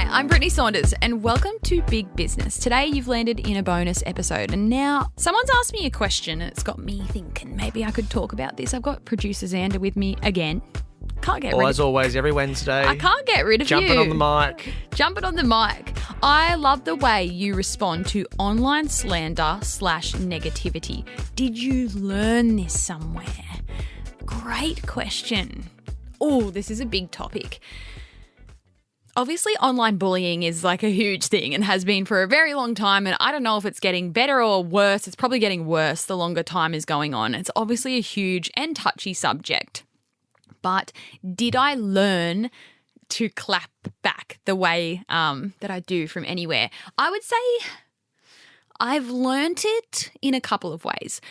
Hi, I'm Brittney Saunders and welcome to Big Business. Today you've landed in a bonus episode and now someone's asked me a question and it's got me thinking maybe I could talk about this. I've got producer Xander with me again. Can't get rid of as always, every Wednesday. I can't get rid of Jumping you. on the mic. Jumping on the mic. I love the way you respond to online slander / negativity. Did you learn this somewhere? Great question. Oh, this is a big topic. Obviously, online bullying is like a huge thing and has been for a very long time. And I don't know if it's getting better or worse. It's probably getting worse the longer time is going on. It's obviously a huge and touchy subject. But did I learn to clap back the way that I do from anywhere? I would say I've learnt it in a couple of ways.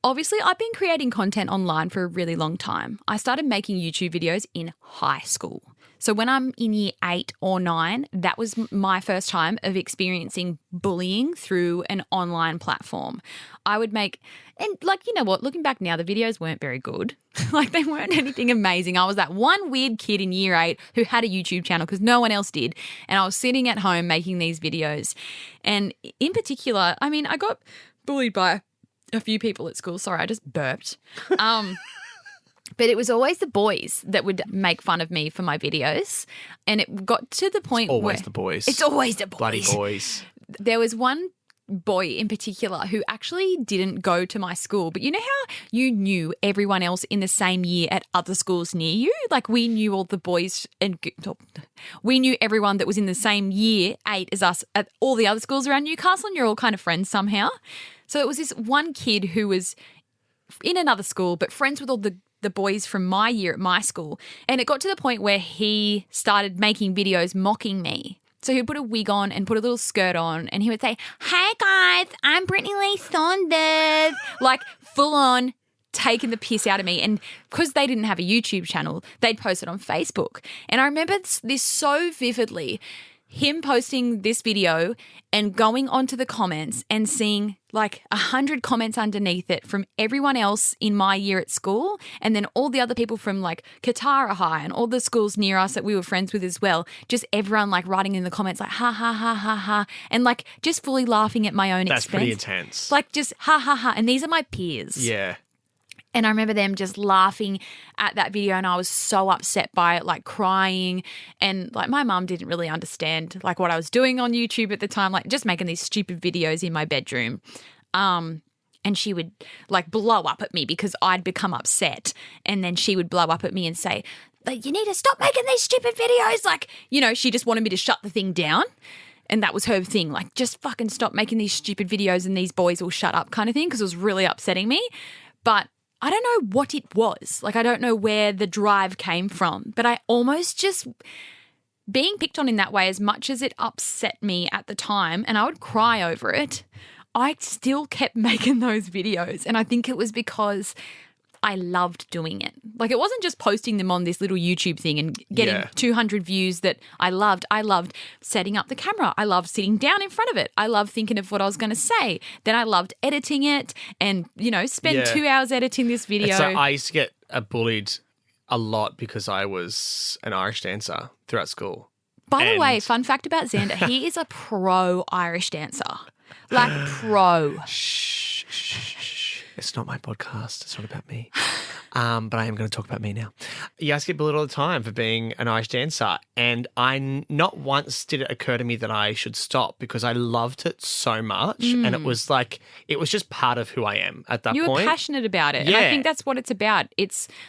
Obviously, I've been creating content online for a really long time. I started making YouTube videos in high school. So when I'm in year 8 or 9, that was my first time of experiencing bullying through an online platform. I would make, and like, you know what, looking back now, the videos weren't very good. Like they weren't anything amazing. I was that one weird kid in year 8 who had a YouTube channel because no one else did. And I was sitting at home making these videos. And in particular, I mean, I got bullied by a few people at school. Sorry, I just burped. But it was always the boys that would make fun of me for my videos. And it got to the point where... Always the boys. It's always the boys. Bloody boys. There was one boy in particular who actually didn't go to my school. But you know how you knew everyone else in the same year at other schools near you? Like we knew all the boys and we knew everyone that was in the same year 8 as us at all the other schools around Newcastle and you're all kind of friends somehow. So it was this one kid who was in another school but friends with all the boys from my year at my school. And it got to the point where he started making videos mocking me. So he'd put a wig on and put a little skirt on and he would say, "Hey guys, I'm Brittney Saunders." Like full on taking the piss out of me. And because they didn't have a YouTube channel, they'd post it on Facebook. And I remember this so vividly. Him posting this video and going onto the comments and seeing like 100 comments underneath it from everyone else in my year at school and then all the other people from like Katara High and all the schools near us that we were friends with as well. Just everyone like writing in the comments like ha, ha, ha, ha, ha and like just fully laughing at my own expense. That's pretty intense. Like just ha, ha, ha. And these are my peers. Yeah. And I remember them just laughing at that video and I was so upset by it, like crying. And like my mum didn't really understand like what I was doing on YouTube at the time, like just making these stupid videos in my bedroom. And she would like blow up at me because I'd become upset. And then she would blow up at me and say, like, "You need to stop making these stupid videos." Like, you know, she just wanted me to shut the thing down. And that was her thing, like just fucking stop making these stupid videos and these boys will shut up kind of thing because it was really upsetting me. But I don't know what it was. Like, I don't know where the drive came from, but I almost just being picked on in that way, as much as it upset me at the time and I would cry over it, I still kept making those videos. And I think it was because I loved doing it. Like it wasn't just posting them on this little YouTube thing and getting 200 views that I loved. I loved setting up the camera. I loved sitting down in front of it. I loved thinking of what I was going to say. Then I loved editing it and, you know, spend 2 hours editing this video. So I used to get bullied a lot because I was an Irish dancer throughout school. By the way, fun fact about Xander, he is a pro Irish dancer. Like pro. Shh. It's not my podcast. It's not about me. But I am going to talk about me now. You guys get bullied all the time for being an Irish dancer. And not once did it occur to me that I should stop because I loved it so much. And it was just part of who I am at that point. You were passionate about it. Yeah. And I think that's what it's about.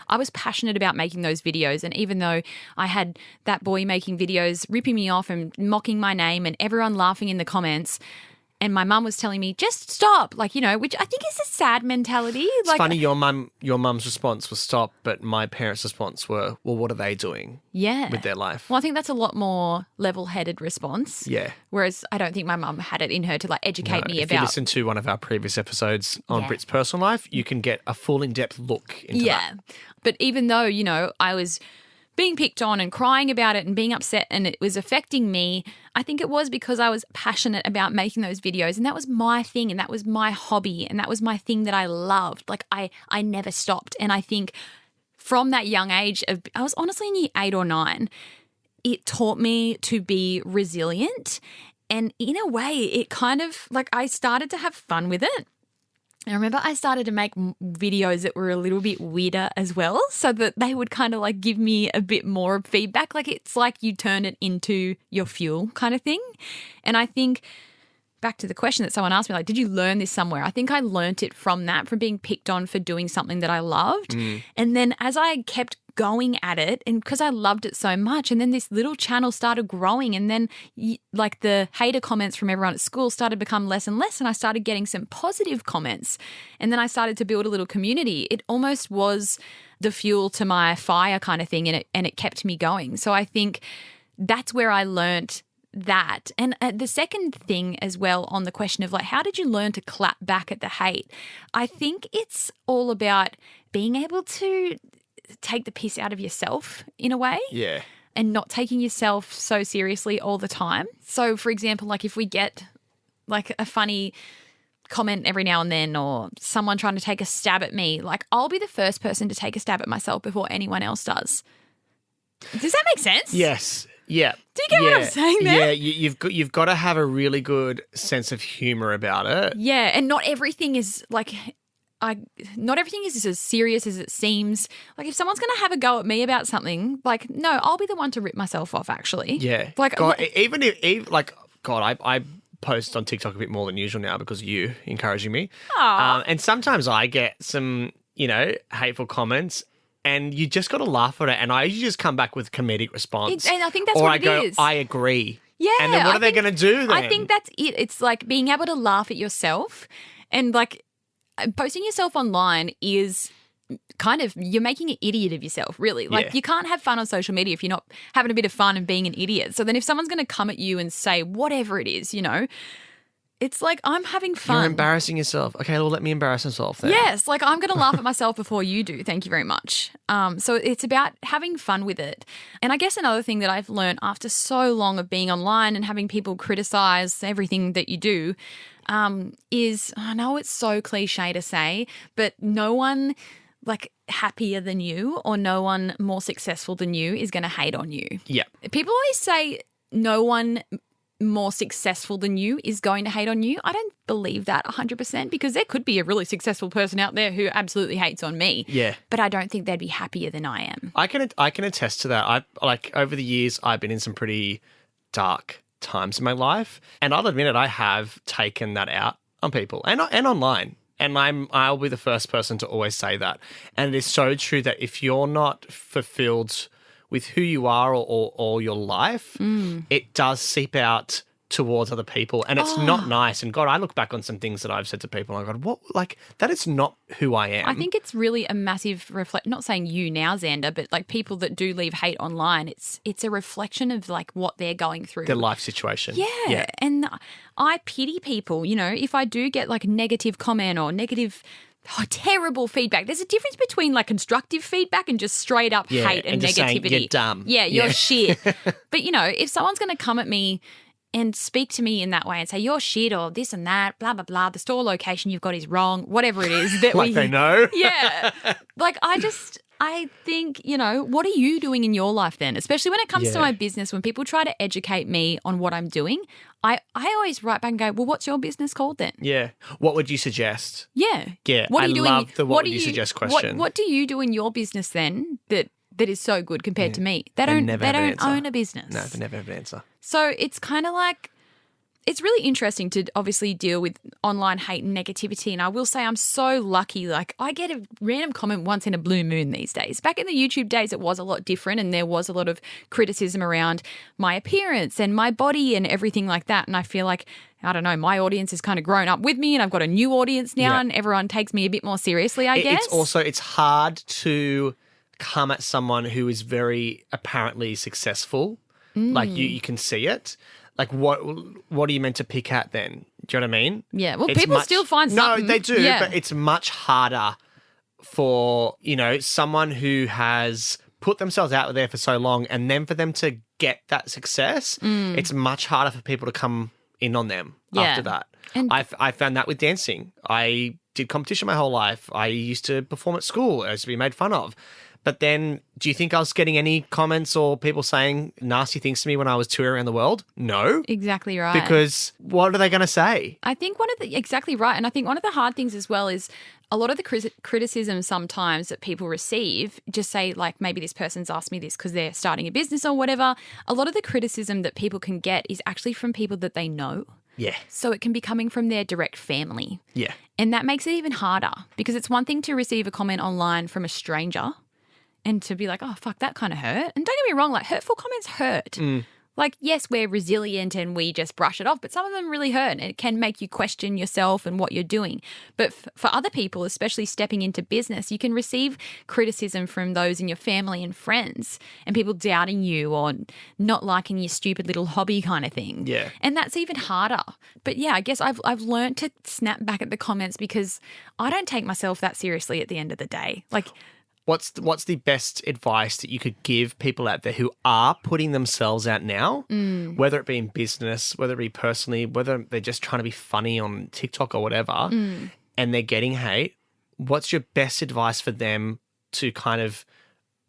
I was passionate about making those videos. And even though I had that boy making videos, ripping me off and mocking my name and everyone laughing in the comments, and my mum was telling me, just stop, like, you know, which I think is a sad mentality. It's funny, your mum's response was stop, but my parents' response were, well, what are they doing with their life? Well, I think that's a lot more level-headed response. Yeah. Whereas I don't think my mum had it in her to, like, educate me about. If you listen to one of our previous episodes on Britt's personal life, you can get a full in-depth look into that. Yeah. But even though, you know, I was being picked on and crying about it and being upset and it was affecting me, I think it was because I was passionate about making those videos and that was my thing and that was my hobby and that was my thing that I loved. Like I never stopped. And I think from that young age I was honestly in year 8 or 9, it taught me to be resilient. And in a way, it kind of like I started to have fun with it. I remember I started to make videos that were a little bit weirder as well, so that they would kind of like give me a bit more feedback. Like it's like you turn it into your fuel kind of thing. And I think back to the question that someone asked me, like, did you learn this somewhere? I think I learnt it from that, from being picked on for doing something that I loved. And then as I kept going at it, and because I loved it so much, and then this little channel started growing, and then like the hater comments from everyone at school started to become less and less, and I started getting some positive comments, and then I started to build a little community. It almost was the fuel to my fire kind of thing, and it kept me going. So I think that's where I learnt that. And the second thing as well on the question of like, how did you learn to clap back at the hate? I think it's all about being able to take the piss out of yourself in a way. Yeah. And not taking yourself so seriously all the time. So, for example, like if we get like a funny comment every now and then, or someone trying to take a stab at me, like I'll be the first person to take a stab at myself before anyone else does. Does that make sense? Yes. Yeah. Do you get what I'm saying there? Yeah, you've got to have a really good sense of humor about it. Yeah, and not everything is like not everything is as serious as it seems. Like if someone's going to have a go at me about something, like no, I'll be the one to rip myself off actually. Yeah. Like God, I post on TikTok a bit more than usual now because of you encouraging me. And sometimes I get some, hateful comments. And you just got to laugh at it. And I usually just come back with comedic response. And I think that's what it is. I agree. Yeah. And then what are they going to do then? I think that's it. It's like being able to laugh at yourself, and like posting yourself online is kind of, you're making an idiot of yourself, really. Like you can't have fun on social media if you're not having a bit of fun and being an idiot. So then if someone's going to come at you and say whatever it is, it's like I'm having fun. You're embarrassing yourself. Okay, well, let me embarrass myself then. Yes, like I'm going to laugh at myself before you do. Thank you very much. So it's about having fun with it. And I guess another thing that I've learned after so long of being online and having people criticize everything that you do is, I know it's so cliche to say, but no one like happier than you or no one more successful than you is going to hate on you. Yeah. People always say no one more successful than you is going to hate on you. I don't believe that 100% because there could be a really successful person out there who absolutely hates on me. Yeah. But I don't think they'd be happier than I am. I can attest to that. Over the years I've been in some pretty dark times in my life, and I'll admit it, I have taken that out on people and online. And I'll be the first person to always say that. And it is so true that if you're not fulfilled with who you are or your life, it does seep out towards other people, and it's not nice. And God, I look back on some things that I've said to people, and I go, "What? Like that is not who I am." I think it's really a massive not saying you now, Xander, but like people that do leave hate online, it's a reflection of like what they're going through, their life situation. Yeah, and I pity people. If I do get like a negative comment or negative. Terrible feedback. There's a difference between like constructive feedback and just straight up hate and just negativity. Saying, you're dumb. Yeah, you're shit. But if someone's going to come at me and speak to me in that way and say you're shit or this and that, blah blah blah, the store location you've got is wrong, whatever it is that like they know. Yeah. Like I think, what are you doing in your life then? Especially when it comes to my business, when people try to educate me on what I'm doing, I always write back and go, well, what's your business called then? Yeah. What would you suggest? Yeah. Yeah. I love the what would you suggest question. What do you do in your business then that is so good compared to me? They don't own a business. No, they never have an answer. So it's kind of like, it's really interesting to obviously deal with online hate and negativity. And I will say I'm so lucky. Like I get a random comment once in a blue moon these days. Back in the YouTube days, it was a lot different and there was a lot of criticism around my appearance and my body and everything like that. And I feel like, I don't know, my audience has kind of grown up with me and I've got a new audience now and everyone takes me a bit more seriously, I guess. It's hard to come at someone who is very apparently successful. Like you can see it. Like what are you meant to pick at then? Do you know what I mean? Yeah. Well, people still find something. No, they do, but it's much harder for, someone who has put themselves out there for so long and then for them to get that success, it's much harder for people to come in on them after that. And I found that with dancing. I did competition my whole life. I used to perform at school. I used to be made fun of. But then do you think I was getting any comments or people saying nasty things to me when I was touring around the world? No. Exactly right. Because what are they going to say? I think exactly right. And I think one of the hard things as well is a lot of the criticism sometimes that people receive, just say like maybe this person's asked me this because they're starting a business or whatever. A lot of the criticism that people can get is actually from people that they know. Yeah. So it can be coming from their direct family. Yeah. And that makes it even harder because it's one thing to receive a comment online from a stranger and to be like, oh, fuck, that kind of hurt. And don't get me wrong, like hurtful comments hurt. Like, yes, we're resilient and we just brush it off, but some of them really hurt and it can make you question yourself and what you're doing. But for other people, especially stepping into business, you can receive criticism from those in your family and friends and people doubting you or not liking your stupid little hobby kind of thing. Yeah. And that's even harder. But yeah, I guess I've learned to snap back at the comments because I don't take myself that seriously at the end of the day. Like, What's the best advice that you could give people out there who are putting themselves out now, whether it be in business, whether it be personally, whether they're just trying to be funny on TikTok or whatever, and they're getting hate? What's your best advice for them to kind of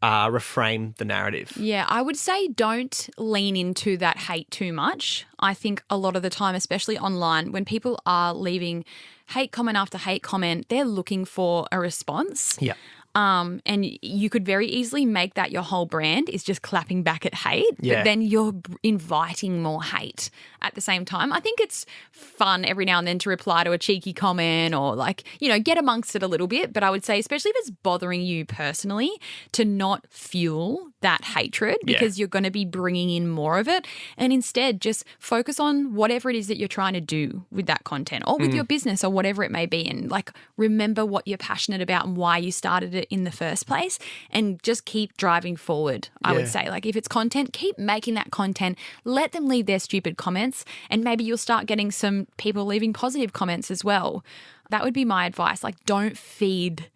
reframe the narrative? Yeah, I would say don't lean into that hate too much. I think a lot of the time, especially online, when people are leaving hate comment after hate comment, they're looking for a response. Yeah. And you could very easily make that your whole brand is just clapping back at hate, Yeah. but then you're inviting more hate at the same time. I think it's fun every now and then to reply to a cheeky comment or like, get amongst it a little bit. But I would say, especially if it's bothering you personally, to not fuel that hatred because you're going to be bringing in more of it, and instead just focus on whatever it is that you're trying to do with that content or with your business or whatever it may be. And like, remember what you're passionate about and why you started it in the first place, and just keep driving forward. I would say, like, if it's content, keep making that content, let them leave their stupid comments, and maybe you'll start getting some people leaving positive comments as well. That would be my advice. Like, don't feed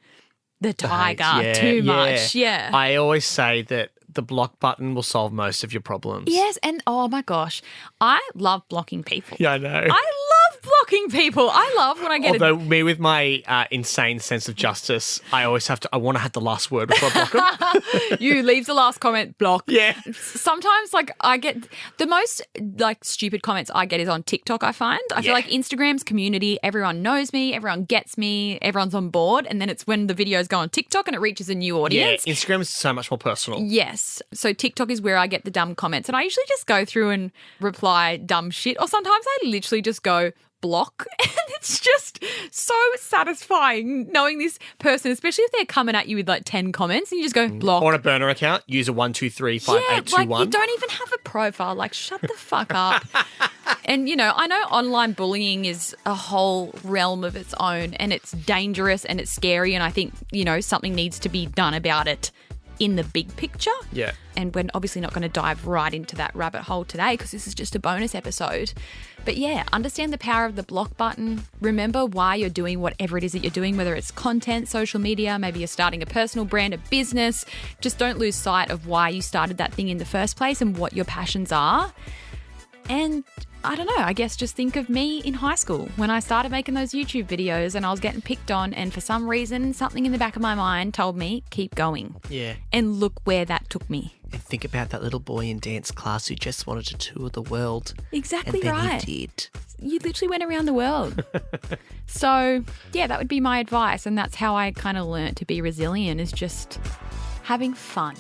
the tiger too much. Yeah. I always say that the block button will solve most of your problems. Yes, and oh my gosh, I love blocking people. Yeah, I know. I love blocking people. I love when I get Although me with my insane sense of justice, I always I want to have the last word before I block them. You leave the last comment, block. Yeah. Sometimes like I get the most like stupid comments I get is on TikTok, I find. I feel like Instagram's community, everyone knows me, everyone gets me, everyone's on board, and then it's when the videos go on TikTok and it reaches a new audience. Yeah, Instagram is so much more personal. Yes. So TikTok is where I get the dumb comments, and I usually just go through and reply dumb shit, or sometimes I literally just go block, and it's just so satisfying knowing this person, especially if they're coming at you with like 10 comments and you just go block. On a burner account, user 1235821. Like you don't even have a profile. Like, shut the fuck up. And, I know online bullying is a whole realm of its own, and it's dangerous and it's scary, and I think, something needs to be done about it in the big picture. Yeah. And we're obviously not going to dive right into that rabbit hole today because this is just a bonus episode. But yeah, understand the power of the block button. Remember why you're doing whatever it is that you're doing, whether it's content, social media, maybe you're starting a personal brand, a business. Just don't lose sight of why you started that thing in the first place and what your passions are. And I don't know, I guess just think of me in high school when I started making those YouTube videos and I was getting picked on, and for some reason, something in the back of my mind told me, keep going. Yeah. And look where that took me. And think about that little boy in dance class who just wanted to tour the world. Exactly and then right. he did. You literally went around the world. So, yeah, that would be my advice. And that's how I kind of learnt to be resilient, is just having fun.